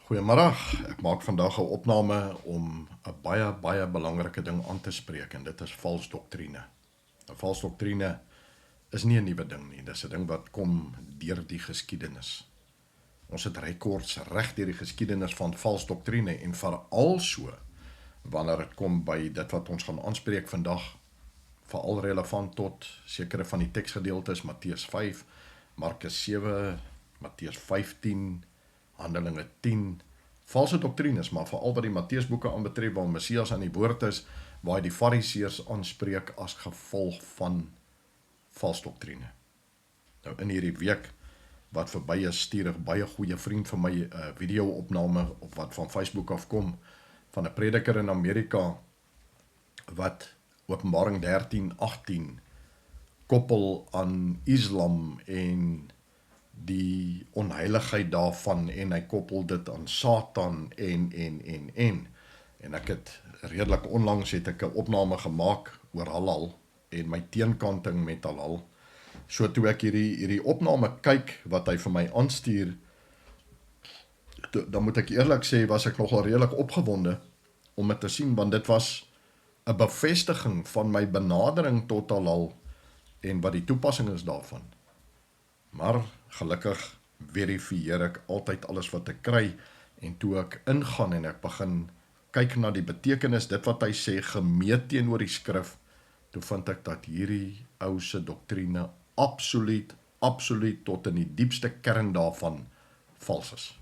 Goeiemiddag, ek maak vandag 'n opname om 'n baie belangrike ding aan te spreek en dit is vals doktrine. 'n Vals doktrine is nie 'n nuwe ding nie, dis 'n ding wat kom deur die geskiedenis. Ons het rekords reg deur die geskiedenis van vals doktrine en veral so wanneer dit kom by dit wat ons gaan aanspreek vandag, veral relevant tot sekere van die teksgedeeltes, Matteus 5, Markus 7, Matteus 15, Handelinge 10, valse doktrines, maar veral wat die Matteus boeke aanbetref, waar Messias aan die woord is, waar hy die Fariseërs aanspreek as gevolg van vals doktrine. Nou in hierdie week wat verby is, stuur 'n baie goeie vriend van my 'n video-opname op wat van Facebook afkom van 'n prediker in Amerika wat Openbaring 13:18 koppel aan Islam en die onheiligheid daarvan en hy koppel dit aan Satan en ek het redelik onlangs het ek 'n opname gemaak oor halal en my teenkanting met halal. So toe ek hierdie opname kyk wat hy vir my aanstuur, dan moet ek eerlik sê, was ek nogal redelik opgewonde om dit te sien, want dit was 'n bevestiging van my benadering tot halal en wat die toepassing is daarvan. Maar gelukkig verifieer ek altyd alles wat ek kry, en toe ek ingaan en ek begin kyk na die betekenis, dit wat hy sê, gemeet teenoor die skrif, toe vind ek dat hierdie ou se doktrine absoluut tot in die diepste kern daarvan vals is.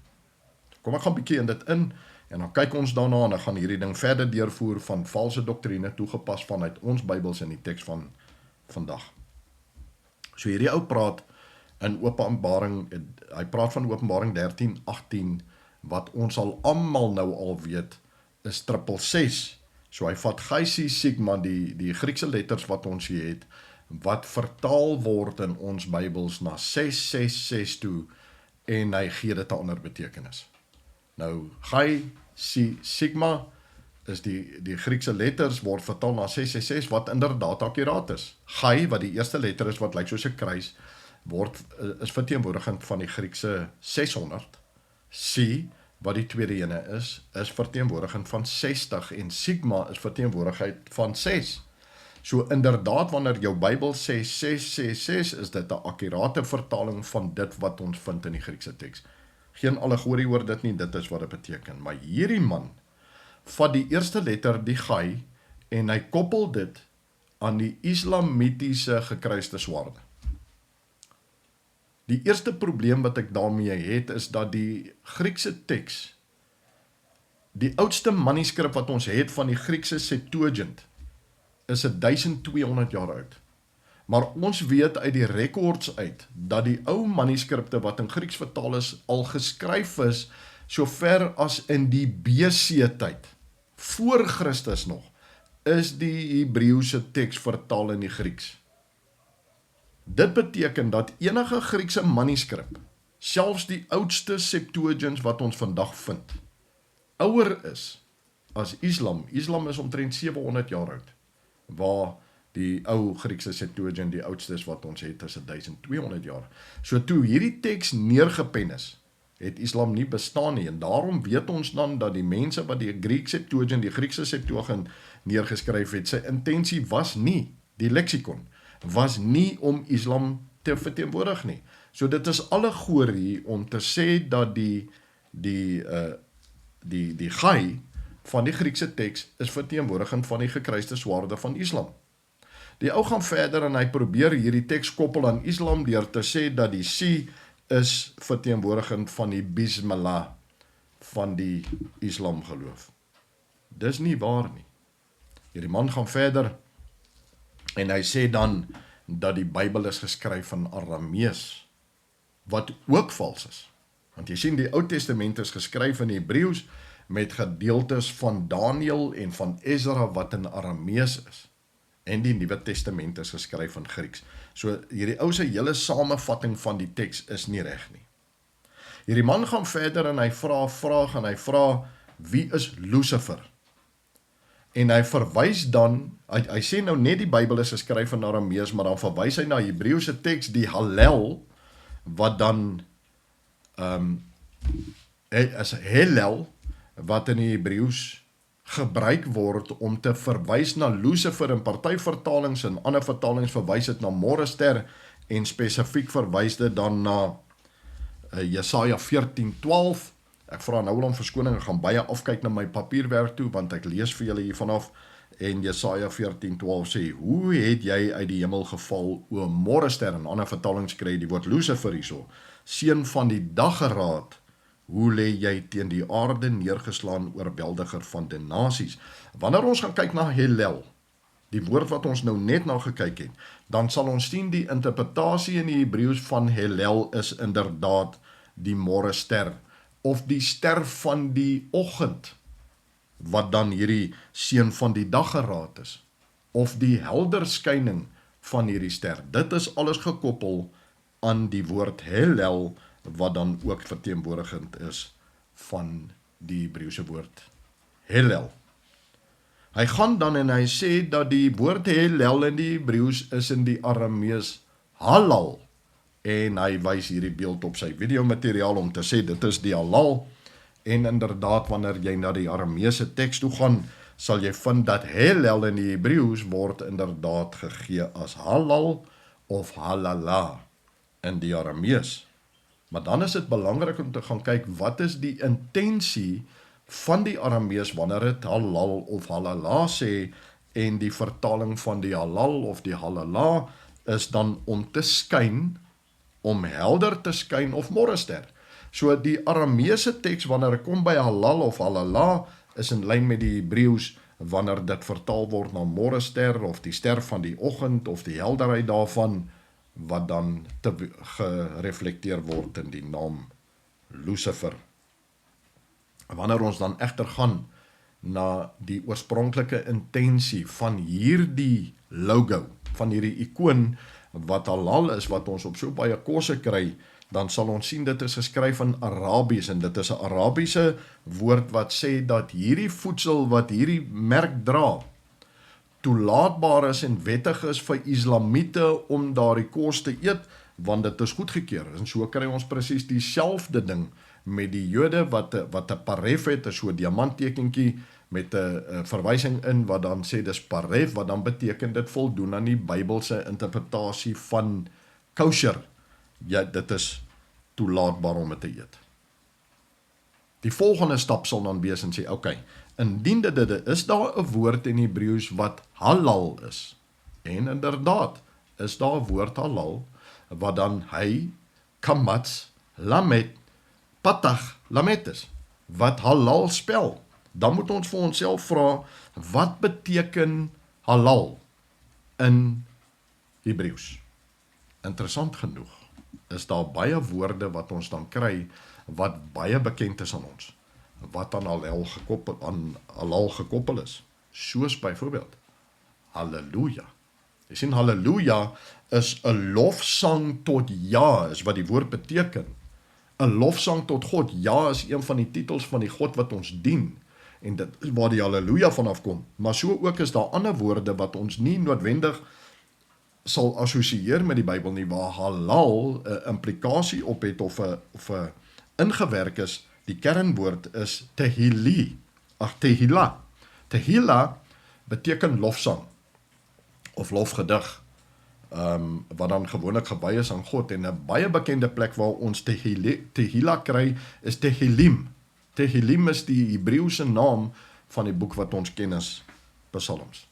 Kom ek gaan bietjie in dit in, en dan kyk ons daarna, en ek gaan hierdie ding verder deurvoer van valse doktrine toegepas vanuit ons Bybels in die teks van vandag. So hierdie ou praat in Openbaring, hy praat van Openbaring 13:18, wat ons al almal nou al weet, is 666. So hy vat Chi Sigma, die Griekse letters wat ons hier het, wat vertaal word in ons Bybels na 666 toe, en hy gee dit 'n ander betekenis. Nou, Chi Sigma is die Griekse letters word vertaal na 666, wat inderdaad akkuraat is. Chi, wat die eerste letter is, wat lyk soos 'n kruis, is verteenwoordigend van die Griekse 600. Psi, wat die tweede ene is verteenwoordigend van 60, en Sigma is verteenwoordigheid van 6. So inderdaad, wanneer jou Bybel sê 666, is dit 'n akkurate vertaling van dit wat ons vind in die Griekse teks. Geen allegorie oor dit nie, dit is wat dit beteken. Maar hierdie man vat die eerste letter, die Chi, en hy koppel dit aan die islamitiese gekruiste swaarde. Die eerste probleem wat ek daarmee het, is dat die Griekse teks, die oudste manuskrip wat ons het van die Griekse Septuagint, is 1200 jaar oud. Maar ons weet uit die rekords uit, dat die ou manuskripte wat in Grieks vertaal is, al geskryf is, so ver as in die BC tyd, voor Christus nog, is die Hebreëse teks vertaal in die Grieks. Dit beteken dat enige Griekse manuskrip, selfs die oudste Septuagint wat ons vandag vind, ouer is as Islam. Islam is omtrent 700 jaar oud, waar die ou Griekse Septuagint die oudste is wat ons het, is 1200 jaar. So toe hierdie teks neergepen is, het Islam nie bestaan nie, en daarom weet ons dan dat die mense wat die Griekse Septuagint neergeskryf het, sy intensie was nie, die leksikon, was nie om Islam te verteenwoordig nie. So dit is allegorie om te sê dat die Chi van die Griekse teks is verteenwoordigend van die gekruiste swaarde van Islam. Die ou gaan verder en hy probeer hierdie teks koppel aan Islam deur te sê dat die Si is verteenwoordigend van die Bismillah van die Islam geloof. Dis nie waar nie. Hierdie man gaan verder en hy sê dan dat die Bybel is geskryf in Aramees, wat ook vals is. Want jy sien, die Ou Testament is geskryf in Hebreëus met gedeeltes van Daniël en van Ezra wat in Aramees is. En die Nuwe Testament is geskryf in Grieks. So hierdie ou se hele samevatting van die teks is nie reg nie. Hierdie man gaan verder en hy vra 'n vraag en hy vra, wie is Lucifer? En hy verwys dan, hy sê nou net die Bybel is geskryf in Aramees, maar dan verwys hy na Hebreëse teks, die Hallel, wat dan is Hillel, wat in die Hebreëus gebruik word om te verwys na Lucifer in party vertalings en ander vertalings verwys dit na môrester en spesifiek verwys dit dan na Jesaja 14:12. Ek vra nou om verskoning, ek gaan baie afkyk na my papierwerk toe, want ek lees vir julle hier vanaf, en Jesaja 14:12 sê, hoe het jy uit die hemel geval, o môrester, en ander vertalings kry die woord Lucifer hierso, seun van die daggeraad, hoe lê jy teen die aarde neergeslaan, oorweldiger van die nasies. Wanneer ons gaan kyk na Hillel, die woord wat ons nou net na gekyk het, dan sal ons sien die interpretasie in die Hebreëus van Hillel is inderdaad die môrester, of die ster van die oggend, wat dan hierdie seun van die daggeraad is, of die helder skyning van hierdie ster. Dit is alles gekoppel aan die woord Hillel, wat dan ook verteenwoordigend is van die Hebreëse woord Hillel. Hy gaan dan en hy sê dat die woord Hillel in die Hebreëus is in die Aramees halal, en hy wys hierdie beeld op sy videomateriaal om te sê dit is die halal, en inderdaad wanneer jy na die Arameese teks toe gaan, sal jy vind dat Hillel in die Hebreëus word inderdaad gegee as halal of halala in die Aramees. Maar dan is dit belangrik om te gaan kyk, wat is die intensie van die Aramees wanneer het halal of halala sê, en die vertaling van die halal of die halala is dan om te skyn, om helder te skyn of môrester. So die Arameese teks wanneer ek kom by halal of halala is in lyn met die Hebreëus wanneer dit vertaal word na môrester of die ster van die oggend of die helderheid daarvan, wat dan gereflekteer word in die naam Lucifer. Wanneer ons dan egter gaan na die oorspronklike intensie van hierdie logo, van hierdie ikoon, wat halal is, wat ons op so baie kosse kry, dan sal ons sien dit is geskryf in Arabies, en dit is 'n Arabiese woord wat sê dat hierdie voedsel wat hierdie merk dra, toelaatbaar is en wettig is vir Islamiete om daardie kos te eet, want dit is goedgekeur. En so kry ons presies dieselfde ding met die Jode wat 'n paref het, so 'n diamanttekentjie met 'n verwysing in wat dan sê dis paref, wat dan beteken dit voldoen aan die Bybelse interpretasie van kosher. Ja, dit is toelaatbaar om dit te eet. Die volgende stap sal dan wees en sê, okay, indien dit is daar 'n woord in Hebreëus wat halal is. En inderdaad, is daar 'n woord halal, wat dan hy, kamatz, lamet, patach, lamet is, wat halal spel. Dan moet ons vir onsself vra, wat beteken halal in Hebreëus? Interessant genoeg, is daar baie woorde wat ons dan kry, wat baie bekend is aan ons, wat aan halal gekoppel is, soos byvoorbeeld, halleluja. Jy sien, halleluja is 'n lofsang tot Ja, is wat die woord beteken. 'n Lofsang tot God, Ja is een van die titels van die God wat ons dien, en dit is waar die halleluja vanaf kom. Maar so ook is daar ander woorde wat ons nie noodwendig sal assosieer met die Bybel nie, waar halal 'n implikasie op het of 'n ingewerk is. Die kernwoord is tehila. Tehila beteken lofsang of lofgedig, wat dan gewoonlik gewy is aan God, en 'n baie bekende plek waar ons tehila kry is Tehillim. Tehillim is die Hebreëse naam van die boek wat ons ken as Psalms.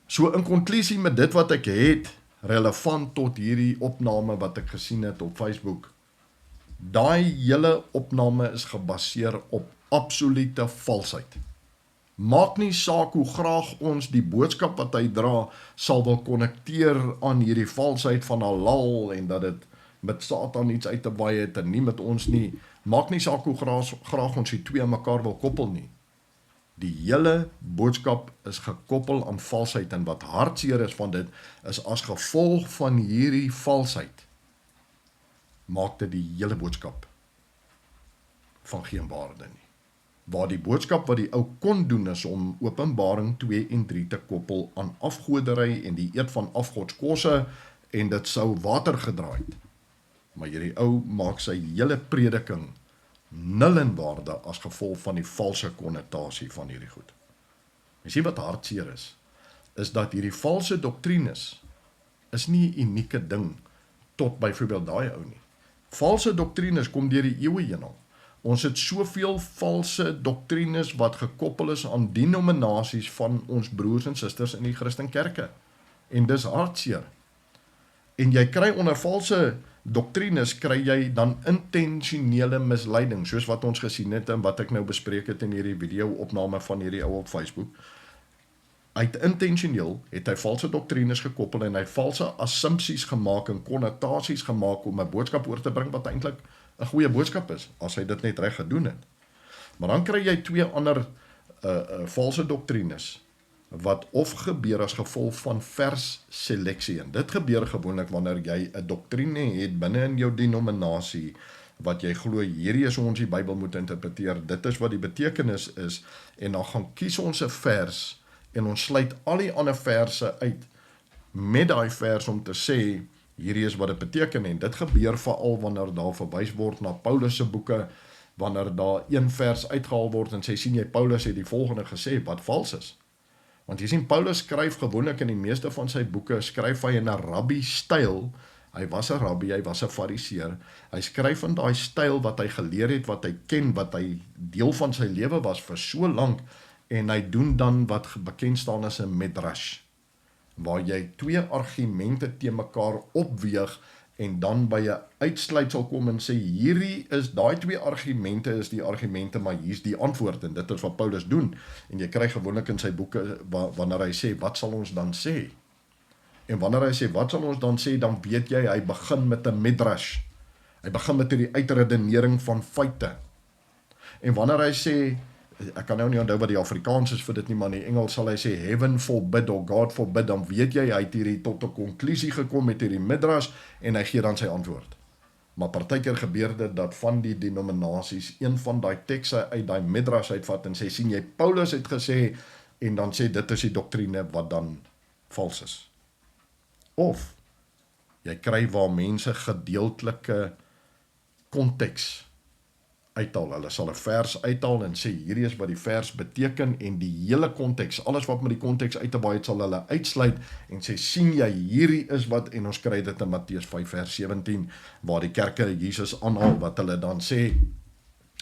So in konklusie met dit wat ek het, relevant tot hierdie opname wat ek gesien het op Facebook, daai hele opname is gebaseer op absolute valsheid. Maak nie saak hoe graag ons die boodskap wat hy dra sal wil konnekteer aan hierdie valsheid van halal en dat dit met Satan iets uit te baie het en nie met ons nie. Maak nie saak hoe graag ons die twee mekaar wil koppel nie. Die hele boodskap is gekoppel aan valsheid, en wat hartseer is van dit is as gevolg van hierdie valsheid maak dit die hele boodskap van geen waarde nie. Waar die boodskap wat die ou kon doen is om Openbaring 2 en 3 te koppel aan afgoderry en die eet van afgodskosse, en dit sou water gedraai het. Maar hierdie ou maak sy hele prediking nul in waarde as gevolg van die valse konnotasie van hierdie goed. Jy sien wat hartseer is dat hierdie valse doktrines is nie 'n unieke ding tot byvoorbeeld daai ou nie. Valse doktrines kom deur die eeue heen al. Ons het soveel valse doktrines wat gekoppel is aan denominasies van ons broers en susters in die Christenkerke. En dis hartseer. En jy kry onder valse doktrines, kry jy dan intentionele misleiding, soos wat ons gesien het en wat ek nou bespreek het in hierdie video-opname van hierdie ou op Facebook. Intentioneel het hy valse doktrines gekoppel en hy valse assumpties gemaak en konnotasies gemaak om 'n boodskap oor te bring wat eintlik 'n goeie boodskap is, as hy dit net reg gedoen het. Maar dan kry jy twee ander valse doktrines wat of gebeur as gevolg van versseleksie. En dit gebeur gewoonlik wanneer jy 'n doktrine het binne in jou denominasie wat jy glo hierdie is hoe ons die Bybel moet interpreteer, dit is wat die betekenis is, en dan gaan kies ons 'n vers en ons sluit al die ander verse uit met daai vers om te sê hierdie is wat dit beteken, en dit gebeur veral wanneer daar verwys word na Paulus se boeke, wanneer daar een vers uitgehaal word en sien jy Paulus het die volgende gesê wat vals is. Want jy sien Paulus skryf gewoonlik in die meeste van sy boeke, skryf hy in 'n rabbi styl. Hy was 'n rabbi, hy was 'n fariseer. Hy skryf in daai styl wat hy geleer het, wat hy ken, wat hy deel van sy lewe was vir so lank, en hy doen dan wat bekend staan as 'n midrash, waar jy twee argumente teen mekaar opweeg en dan by 'n uitsluitsel kom en sê hierdie is daai twee argumente is die argumente, maar hier's die antwoord, en dit is wat Paulus doen. En jy kry gewoonlik in sy boeke wanneer hy sê wat sal ons dan sê? En wanneer hy sê wat sal ons dan sê, dan weet jy hy begin met 'n midrash. Hy begin met die uitredenering van feite. En wanneer hy sê, ek kan nou nie onthou wat die Afrikaans is vir dit nie, maar in die Engels sal hy sê heaven forbid of God forbid, dan weet jy hy het hierdie tot 'n konklusie gekom met hierdie midrash en hy gee dan sy antwoord. Maar partykeer gebeur dit dat van die denominasies een van daai tekste uit daai midrash uitvat en sê sien jy Paulus het gesê, en dan sê dit is die doktrine wat dan vals is. Of jy kry waar mense gedeeltelike konteks uithaal. Hulle sal 'n vers uithaal en sê hierdie is wat die vers beteken, en die hele konteks, alles wat met die konteks uit te baie het, sal hulle uitsluit en sê sien jy hierdie is wat, en ons kry dit in Matteus 5 vers 17 waar die kerke Jesus aanhaal, wat hulle dan sê,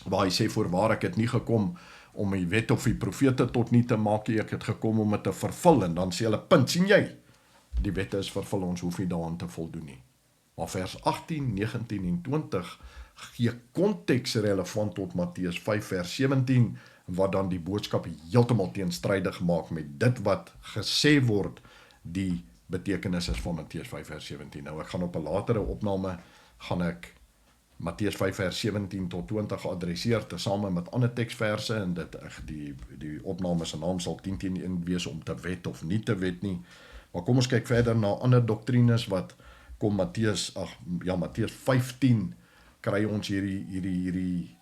waar hy sê voorwaar ek het nie gekom om die wet of die profete tot nie te maak nie, ek het gekom om dit te vervul, en dan sê hulle punt, sien jy die wette is vervul, ons hoef nie daaraan te voldoen nie. Maar vers 18, 19 en 20 gee konteks relevant tot Matteus 5 vers 17, wat dan die boodskap heeltemal teenstrydig maak met dit wat gesê word die betekenis is van Matteus 5 vers 17. Nou ek gaan op 'n latere opname gaan ek Matteus 5 vers 17 tot 20 adresseer tesame met ander teksverse, en die opname se naam sal 10 teen 1 wees om te wet of nie te wet nie. Maar kom ons kyk verder na ander doktrines wat kom Matteus 15 kry ons hierdie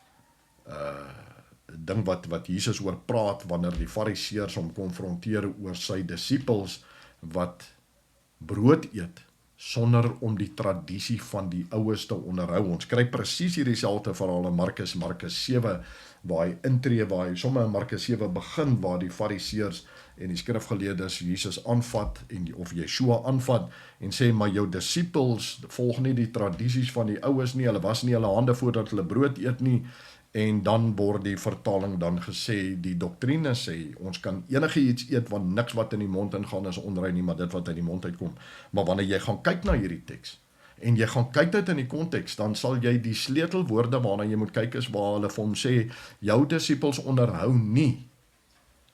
ding wat Jesus oor praat wanneer die fariseërs hom konfronteer oor sy disippels wat brood eet sonder om die tradisie van die oues te onderhou. Ons kry presies hierdie selfde verhaal in Markus 7 waar hy intree, waar hy sommer in Markus 7 begin waar die fariseërs en die skrifgeleerdes Jesus aanvat of Yeshua aanvat en sê maar jou disippels volg nie die tradisies van die oues nie, hulle was nie hulle hande voordat hulle brood eet nie, en dan word die vertaling dan gesê, die doktrine sê ons kan enige iets eet want niks wat in die mond ingaan is onrein nie, maar dit wat uit die mond uitkom. Maar wanneer jy gaan kyk na hierdie teks en jy gaan kyk dit in die konteks, dan sal jy die sleutelwoorde waarna jy moet kyk is waar hulle vir hom sê jou disippels onderhou nie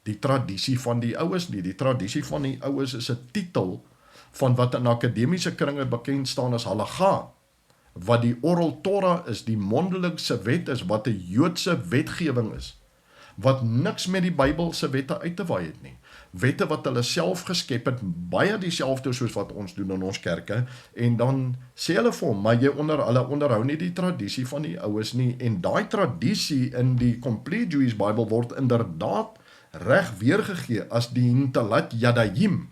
die tradisie van die oues nie. Die tradisie van die oues is 'n titel van wat in akademiese kringe bekend staan as halaga, wat die oral Torah is, die mondelikse wet is, wat 'n Joodse wetgewing is, wat niks met die Bybelse wette uit te waai het nie. Wette wat hulle self geskep het, baie dieselfde soos wat ons doen in ons kerke, en dan sê hulle vir hom, maar hulle onderhou nie die tradisie van die oues nie, en daai tradisie in die Complete Jewish Bible word inderdaad reg weergegee as die Netalat Yadayim,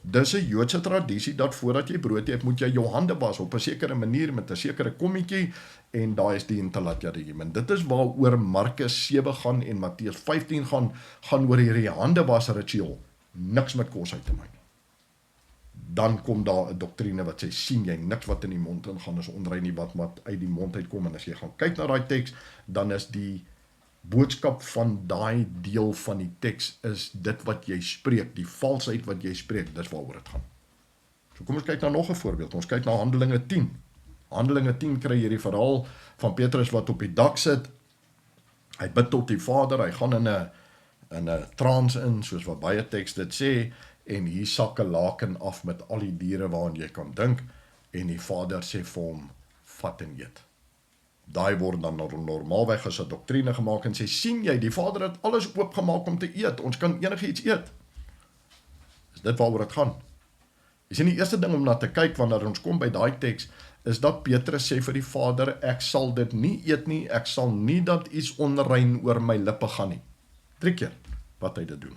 Dis 'n Joodse tradisie dat voordat jy brood eet, moet jy jou hande was op 'n sekere manier met 'n sekere kommetjie en daai is die intalatjadiem. En dit is waaroor Markus 7 gaan en Matteus 15 gaan oor hierdie hande was ritueel. Niks met kos uit te maak. Dan kom daar 'n doktrine wat sê, sien jy, niks wat in die mond ingaan is onrein nie, wat uit die mond uitkom. En as jy gaan kyk na daai teks, dan is die boodskap van daai deel van die teks is dit wat jy spreek, die valsheid wat jy spreek, dis waaroor dit gaan. So kom ons kyk na nog 'n voorbeeld. Ons kyk na Handelinge 10. Handelinge 10 kry hierdie verhaal van Petrus wat op die dak sit. Hy bid tot die Vader, hy gaan in 'n trance in, soos wat baie teks dit sê, en hier sak 'n laken af met al die diere waaraan jy kan dink, en die Vader sê vir hom, vat en eet. Daai word dan normaalweg as 'n doktrine gemaak en sê, sien jy, die Vader het alles oopgemaak om te eet, ons kan enigiets eet. Is dit waaroor dit gaan? Jy sien, die eerste ding om na te kyk wanneer ons kom by daai teks, is dat Petrus sê vir die Vader, ek sal dit nie eet nie, ek sal nie dat iets onrein oor my lippe gaan nie. 3 keer wat hy dit doen,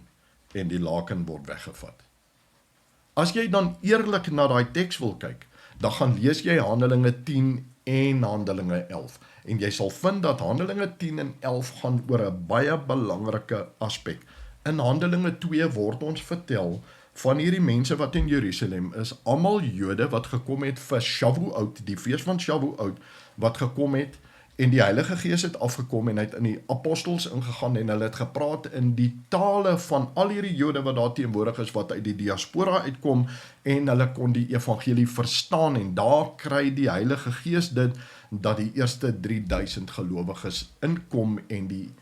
en die laken word weggevat. As jy dan eerlik na daai teks wil kyk, dan gaan lees jy Handelinge 10 en Handelinge 11, en jy sal vind dat Handelinge 10 en 11 gaan oor 'n baie belangrike aspek. In Handelinge 2 word ons vertel van hierdie mense wat in Jerusalem is, almal Jode wat gekom het vir Shavuot, die fees van Shavuot, wat gekom het, en die Heilige Gees het afgekom en hy het in die apostels ingegaan en hulle het gepraat in die tale van al hierdie Jode wat daar teenwoordig is, wat uit die diaspora uitkom, en hulle kon die evangelie verstaan, en daar kry die Heilige Gees dit, dat die eerste 3000 gelowiges inkom en die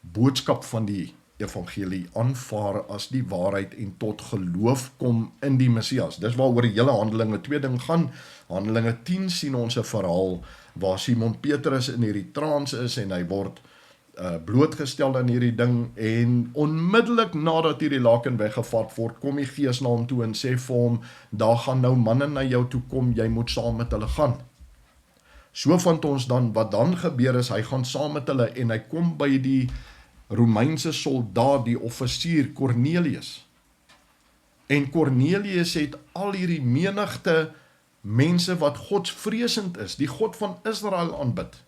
boodskap van die evangelie aanvaar as die waarheid en tot geloof kom in die Messias. Dis waaroor die hele Handelinge 2 ding gaan. Handelinge 10 sien ons 'n verhaal waar Simon Petrus in hierdie trance is en hy word blootgestel aan hierdie ding, en onmiddellik nadat hierdie laken weggevat word, kom die Gees na hom toe en sê vir hom, daar gaan nou manne na jou toe kom, jy moet saam met hulle gaan. So vind ons dan, wat dan gebeur is, hy gaan saam met hulle en hy kom by die Romeinse soldaat, die offisier Cornelius. En Cornelius het al hierdie menigte mense wat godsvreesend is, die God van Israel aanbid.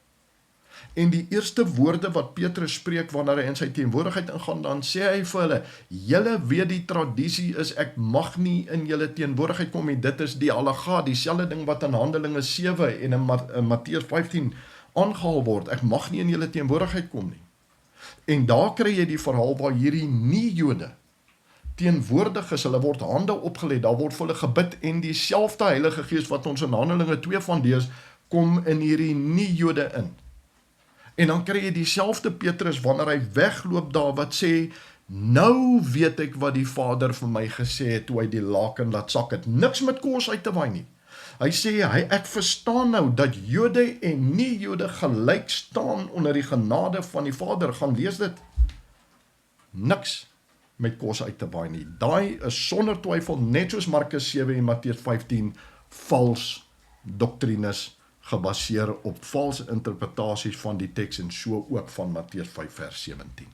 En die eerste woorde wat Petrus spreek wanneer hy in sy teenwoordigheid ingaan, dan sê hy vir hulle, julle weet die tradisie is, ek mag nie in julle teenwoordigheid kom nie, dit is die halaga, dieselfde ding wat in Handelinge 7 en in Matteus 15 aangehaal word, ek mag nie in julle teenwoordigheid kom nie. En daar kry jy die verhaal waar hierdie nie-Jode teenwoordig is, hulle word hande opgelê, daar word vir hulle gebid, en dieselfde Heilige Gees wat ons in Handelinge 2 van lees, kom in hierdie nie-Jode in. En dan kry jy dieselfde Petrus wanneer hy wegloop daar wat sê, nou weet ek wat die Vader vir my gesê het toe hy die laken laat sak het, niks met kos uit te waai nie. Hy sê, ek verstaan nou dat Jode en nie-Jode gelyk staan onder die genade van die Vader, gaan lees dit. Niks met kos uit te waai nie. Daai is sonder twyfel, net soos Markus 7 en Matteus 15, vals doktrines, gebaseer op valse interpretasies van die teks, en so ook van Matteus 5 vers 17.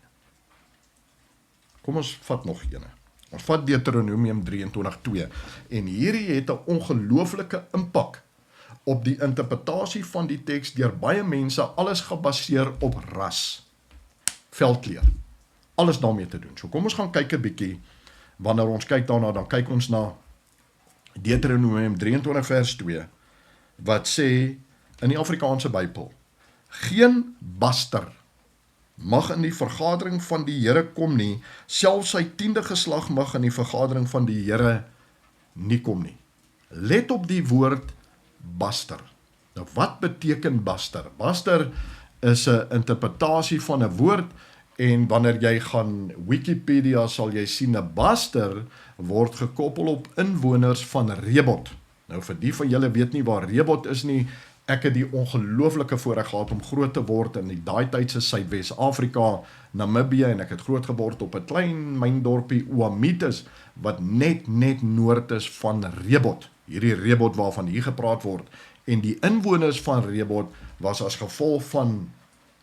Kom ons vat nog ene. Ons vat Deuteronomium 23:2, en hierdie het 'n ongelooflike impak op die interpretasie van die teks deur baie mense, alles gebaseer op ras, velkleur, alles daarmee te doen. So kom ons gaan kyk 'n bietjie, wanneer ons kyk daarna, dan kyk ons na Deuteronomium 23 vers 2, wat sê in die Afrikaanse Bybel, geen baster mag in die vergadering van die Here kom nie, selfs sy 10de geslag mag in die vergadering van die Here nie kom nie. Let op die woord baster. Nou wat beteken baster? Baster is 'n interpretasie van 'n woord, en wanneer jy gaan Wikipedia sal jy sien, 'n baster word gekoppel op inwoners van Rebot. Nou vir die van julle weet nie waar Rebot is nie, ek het die ongelooflike voorreg gehad om groot te word in die daai tydse Suidwes-Afrika, Namibië, en ek het groot geword op 'n klein myndorpie Oamites, wat net noord is van Rebot, hierdie Rebot waarvan hier gepraat word, en die inwoners van Rebot was as gevolg van,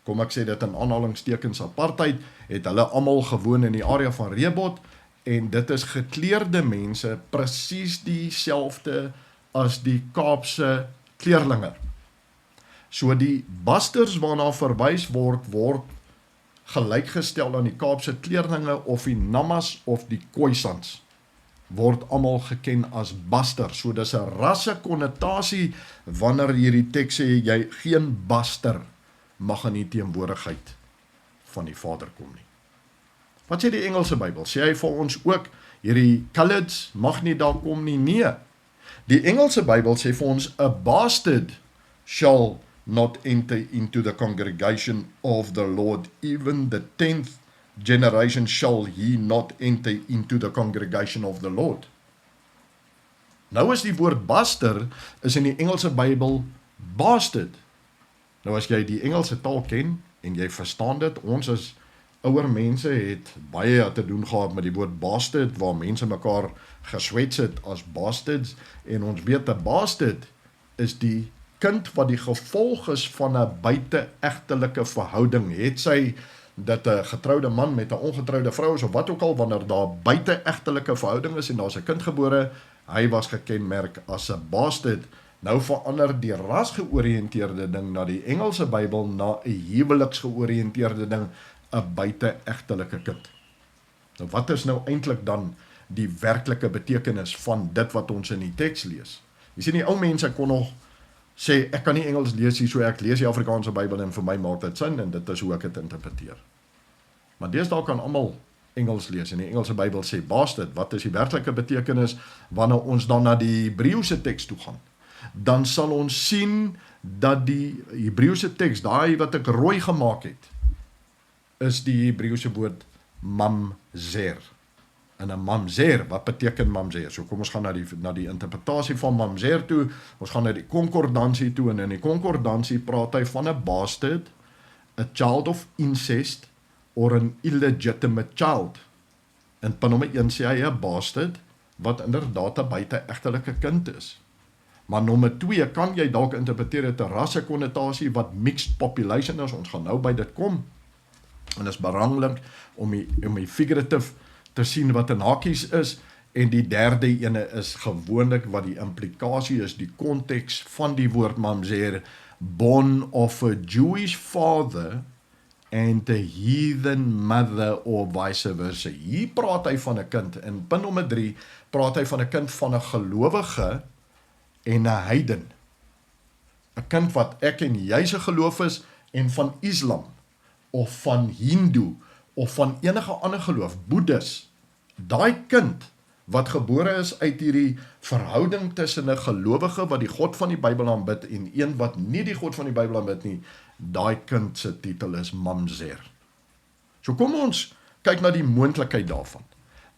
kom ek sê dit in aanhalingstekens, apartheid, het hulle almal gewoon in die area van Rebot, en dit is gekleurde mense, presies dieselfde as die Kaapse kleerlinge. So die basters waarna verwys word gelykgestel aan die Kaapse kleerlinge of die Namas of die Khoisans, word almal geken as baster. So dis 'n rasse konnotasie wanneer hierdie teks sê jy geen baster mag in die teenwoordigheid van die Vader kom nie. Wat sê die Engelse Bybel? Sê hy vir ons ook hierdie coloreds mag nie daar kom nie? Nee. Die Engelse Bybel sê vir ons a bastard shall not enter into the congregation of the Lord, even the 10th generation shall he not enter into the congregation of the Lord. Nou is die woord baster is in die Engelse Bybel bastard. Nou as jy die Engelse taal ken en jy verstaan dit, ons as ouer mense het baie te doen gehad met die woord bastard, waar mense mekaar geswets het as bastards, en ons weet 'n bastard is die kind wat die gevolg is van 'n buite-egtelike verhouding, het sy dat 'n getroude man met 'n ongetroude vrou is, of wat ook al, wanneer daar buite-egtelike verhouding is en daar's 'n kind gebore, hy was gekenmerk as 'n bastard. Nou verander die rasgeoriënteerde ding na die Engelse Bybel na 'n huweliksgeoriënteerde ding, 'n buite-egtelike kind. Nou wat is nou eintlik dan die werklike betekenis van dit wat ons in die teks lees? Jy sien, die ou mense kon nog sê, ek kan nie Engels lees hier, so ek lees die Afrikaanse Bybel en vir my maak dit sin en dit is hoe ek dit interpreteer. Maar deesdae kan almal Engels lees en die Engelse Bybel sê bastard, wat is die werklike betekenis? Wanneer ons dan na die Hebreëse teks toe gaan, dan sal ons sien dat die Hebreëse teks, daai wat ek rooi gemaak het, is die Hebreëse woord mamzer. En 'n mamzer, wat beteken mamzer? So kom ons gaan na die interpretasie van mamzer toe, ons gaan na die konkordansie toe, en in die konkordansie praat hy van 'n bastard, a child of incest, or an illegitimate child. In punt nommer 1 sê hy 'n bastard, wat inderdaad 'n buite-egtelike kind is. Maar nommer 2 kan jy dalk interpreteer dit 'n rassekonnotasie wat mixed population is, ons gaan nou by dit kom, en is belangrik om die figurative te sien wat in hakies is, en die derde ene is gewoonlik wat die implikasie is, die konteks van die woord mamzer, born of a Jewish father and a heathen mother or vice versa. Hier praat hy van 'n kind, in punt nommer 3 praat hy van 'n kind van 'n gelowige en 'n heiden. 'n Kind wat ek en jy se geloof is, en van Islam, of van Hindoe, of van enige ander geloof, Boeddhis. Daai kind wat gebore is uit hierdie verhouding tussen 'n gelowige wat die God van die Bybel aanbid en een wat nie die God van die Bybel aanbid nie, daai kind se titel is mamzer. So kom ons kyk na die moontlikheid daarvan,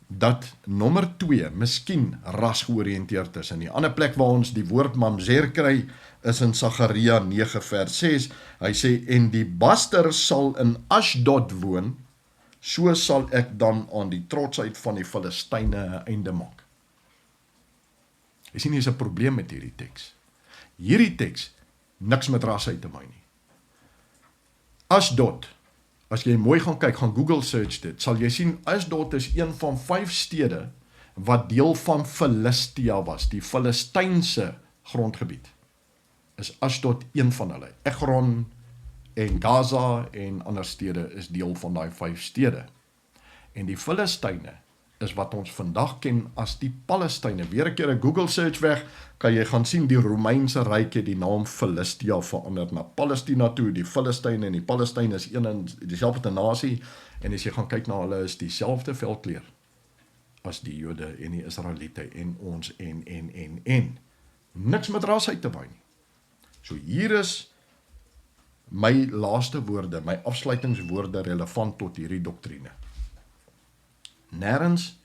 dat nommer 2 miskien rasgeoriënteerd is. En die ander plek waar ons die woord mamzer kry, is in Sagaria 9 vers 6, hy sê, en die baster sal in Ashdod woon, so sal ek dan aan die trotsheid van die Filistyne 'n einde maak. Jy sien, hier is 'n probleem met hierdie teks. Hierdie teks, niks met ras uit te my nie. Ashdod, as jy mooi gaan kyk, gaan Google search dit, sal jy sien, Ashdod is een van 5 stede wat deel van Filistia was, die Filistynse grondgebied. Is Ashdod een van hulle. Ekron en Gaza en ander stede is deel van daai 5 stede. En die Filistyne is wat ons vandag ken as die Palestyne. Weer 'n keer 'n Google search weg, kan jy gaan sien die Romeinse ryk het die naam Filistia verander na Palestina toe. Die Filistyne en die Palestyne is een en dieselfde nasie, en as jy gaan kyk na hulle, is dieselfde velkleur as die Jode en die Israeliete en ons en. Niks met ras uit te waai nie. So hier is my laaste woorde, my afsluitingswoorde relevant tot hierdie doktrine. Nêrens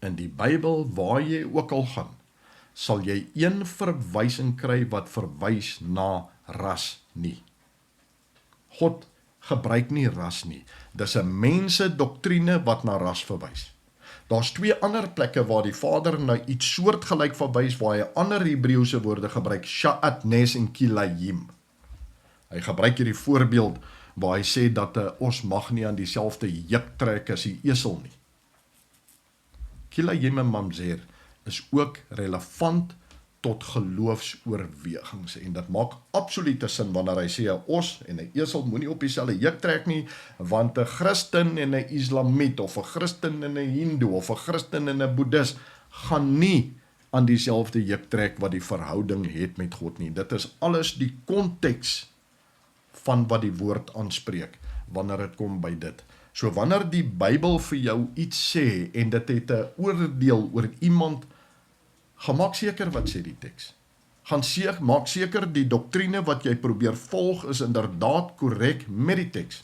in die Bybel waar jy ook al gaan, sal jy een verwysing kry wat verwys na ras nie. God gebruik nie ras nie. Dis 'n mense doktrine wat na ras verwys. Daar's 2 ander plekke waar die Vader na iets soortgelyk verwys, waar hy ander Hebreëse woorde gebruik, sha'at, nes en kilayim. Hy gebruik hierdie voorbeeld waar hy sê dat 'n os mag nie aan dieselfde juk trek as die esel nie. Kila Yeme Mamzer is ook relevant tot geloofsoorwegings en dit maak absolute sin wanneer hy sê 'n os en 'n esel moenie op dieselfde juk trek nie, want 'n Christen en 'n Islamiet of 'n Christen en 'n Hindoe of 'n Christen en 'n Boeddhis gaan nie aan dieselfde juk trek wat die verhouding het met God nie. Dit is alles die konteks van wat die woord aanspreek wanneer dit kom by dit. So wanneer die Bybel vir jou iets sê en dit het 'n oordeel oor iemand, gaan maak seker wat sê die teks. Maak seker die doktrine wat jy probeer volg is inderdaad korrek met die teks.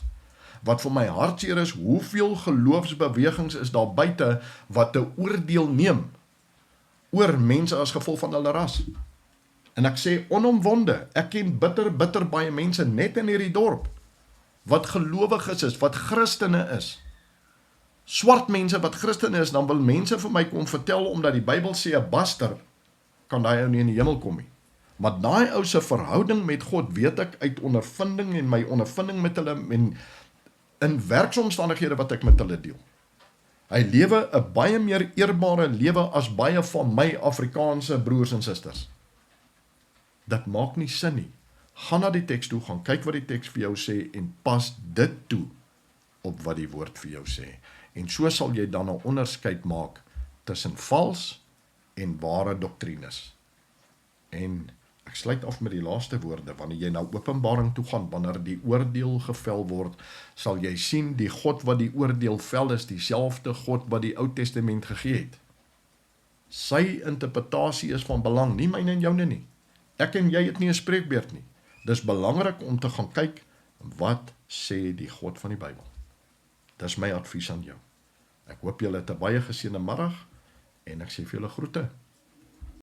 Wat vir my hartseer is, hoeveel geloofsbewegings is daar buite wat 'n oordeel neem oor mense as gevolg van hulle ras. En ek sê onomwonde, ek ken bitter baie mense net in hierdie dorp wat gelowiges is, wat Christene is. Swart mense wat Christene is, dan wil mense vir my kom vertel omdat die Bybel sê 'n baster kan daai ou nie in die hemel kom nie. Maar daai ou se verhouding met God weet ek uit ondervinding en my ondervinding met hulle en in werksomstandighede wat ek met hulle deel. Hy lewe 'n baie meer eerbare lewe as baie van my Afrikaanse broers en susters. Dit maak nie sin nie. Gaan na die teks toe, gaan kyk wat die teks vir jou sê en pas dit toe op wat die woord vir jou sê. En so sal jy dan 'n onderskeid maak tussen vals en ware doktrines. En ek sluit af met die laaste woorde, wanneer jy na Openbaring toe gaan, wanneer die oordeel gevel word, sal jy sien die God wat die oordeel vel is, dieselfde God wat die Ou Testament gegee het. Sy interpretasie is van belang, nie myne en joune nie. Ek en jy het nie 'n spreekbeurt nie. Dis belangrik om te gaan kyk, wat sê die God van die Bybel? Dis my advies aan jou. Ek hoop julle het 'n baie geseënde middag en ek sê vir julle groete.